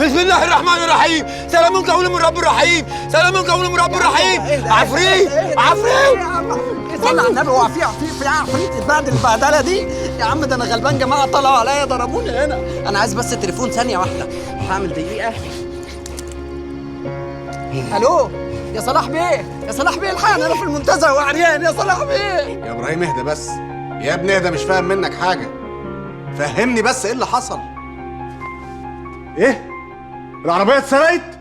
بسم الله الرحمن الرحيم. سلام قول من رب الرحيم. سلام قول من رب الرحيم. عفريت عفريت. صلي على النبي. هو في عفريت بعد البهدله دي يا عم؟ ده انا غلبان، جماعه طلعوا عليا ضربوني هنا. انا عايز بس تليفون ثانيه واحده، هعمل دقيقه. الو يا صلاح بيه، يا صلاح بيه الحقني، انا في المنتزه وعريان يا صلاح بيه. يا ابراهيم اهدى بس يا ابني، اهدى، مش فاهم منك حاجه. فهمني بس ايه اللي حصل. ايه؟ العربيه اتسرقت؟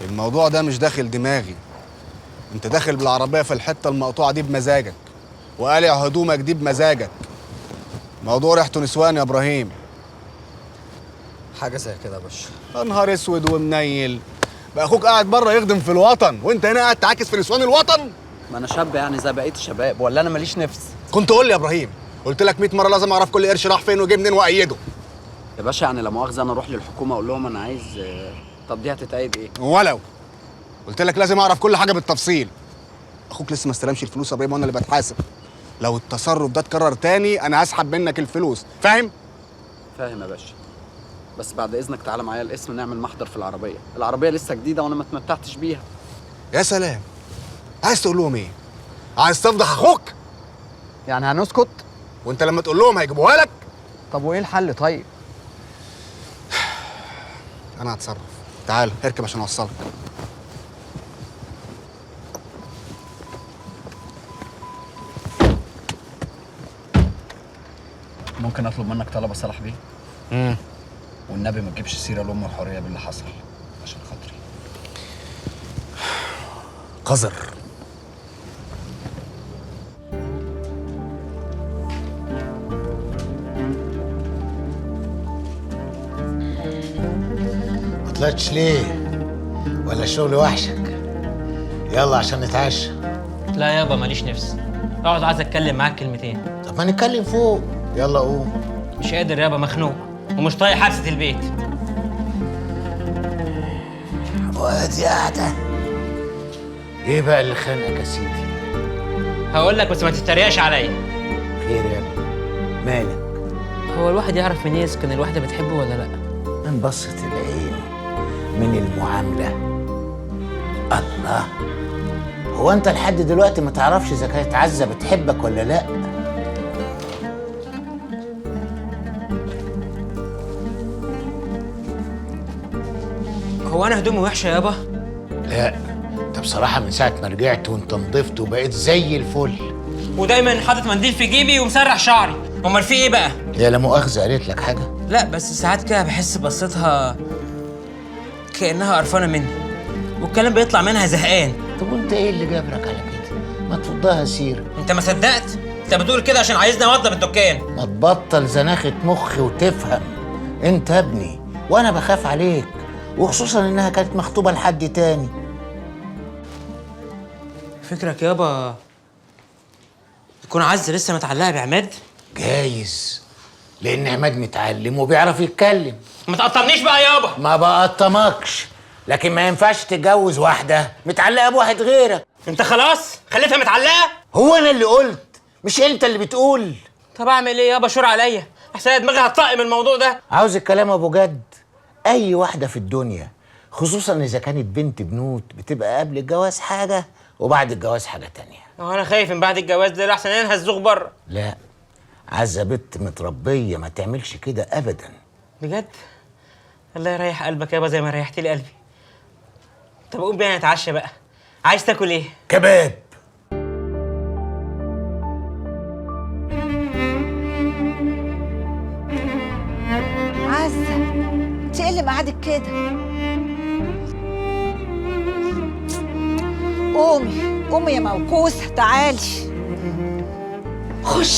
الموضوع ده مش داخل دماغي. انت داخل بالعربيه في الحته المقطوعه دي بمزاجك، وقالع هدومك دي بمزاجك. موضوع ريحته نسوان يا ابراهيم. حاجه زي كده يا باشا. يا نهار اسود ومنيل. بقى اخوك قاعد بره يخدم في الوطن وانت هنا قاعد تعاكس في نسوان الوطن. ما انا شاب يعني زي بقيه الشباب، ولا انا ماليش نفس؟ كنت قول لي يا ابراهيم، قلت لك 100 مره لازم اعرف كل قرش راح فين وجه منين وايده. يا باشا يعني لا مؤاخذه، انا اروح للحكومه اقول لهم انا عايز، طب دي هتتأيد ايه؟ ولو قلت لك لازم اعرف كل حاجه بالتفصيل. اخوك لسه ما استلمش الفلوس يا ابراهيم وانا اللي بتحاسب. لو التصرف ده اتكرر تاني انا هسحب منك الفلوس، فاهم؟ فاهم يا باشا، بس بعد اذنك تعالى معايا القسم نعمل محضر في العربيه. العربيه لسه جديده وانا ما اتمتعتش بيها. يا سلام. عايز تقول لهم ايه؟ عايز تفضح اخوك؟ يعني هنسكت؟ وانت لما تقول لهم هيجيبوها لك؟ طب وايه الحل طيب؟ انا هتصرف. تعال اركب عشان اوصلك. ممكن اطلب منك طلب يا صلاح بيه؟ والنبي ما تجيبش سيره لام الحريه باللي حصل عشان خاطري. قذر. ما طلعتش ليه؟ ولا الشغل وحشك؟ يلا عشان نتعشى. لا يابا ماليش نفس. اقعد عايز اتكلم معاك كلمتين. طب ما نتكلم فوق. يلا قوم. مش قادر يابا، مخنوق ومش طايق حبسة البيت. وادي قاعدة. ايه بقى اللي خانقك يا سيدي؟ هقول لك بس ما تتريقش عليا. خير يا ابني. مالك؟ هو الواحد يعرف منين اذا كان الواحده بتحبه ولا لا؟ من بصة العين، من المعاملة. الله، هو انت لحد دلوقتي ما تعرفش اذا كانت عزة بتحبك ولا لا؟ هو انا هدومي وحشه يابا؟ لا، انت بصراحة من ساعة ما رجعت وانت نضفت وبقيت زي الفل. ودايما حاطط منديل في جيبي ومسرح شعري. امال في ايه بقى؟ هي لا مؤاخذة قالت لك حاجة؟ لا بس ساعات كده بحس بصتها كانها قرفانه مني، والكلام بيطلع منها زهقان. طب وانت ايه اللي جابرك على كده؟ ما تفضها سيرة. انت ما صدقت؟ انت بتقول كده عشان عايزني اوضب الدكان. ما تبطل زناخة مخي وتفهم. انت ابني وانا بخاف عليك، وخصوصا انها كانت مخطوبة لحد تاني. فكرك يابا يكون عز لسه متعلقه بعماد؟ جايز، لان عماد متعلم وبيعرف يتكلم. ما تقطمنيش بقى يابا. ما بقطمكش، لكن ما ينفعش تتجوز واحدة متعلقة بواحد غيرك. انت خلاص خليتها متعلقه؟ هو انا اللي قلت، مش انت اللي بتقول. طب اعمل ايه يابا؟ شور عليا احسن دماغي هتطق من الموضوع ده. عاوز الكلام ابو جد. اي واحدة في الدنيا، خصوصا اذا كانت بنت بنوت، بتبقى قبل الجواز حاجة وبعد الجواز حاجة تانية. هو انا خايف من بعد الجواز ده احسن انها الزوغ بره. لا، عزة بنت متربية ما تعملش كده ابدا. بجد؟ الله يريح قلبك يابا زي ما ريحت لي قلبي. طب قوم بينا نتعشى بقى. عايز تاكل ايه؟ كباب. عزة، انت ايه اللي مقعدك كده؟ قومي قومي يا موكوسة، تعالي. خش.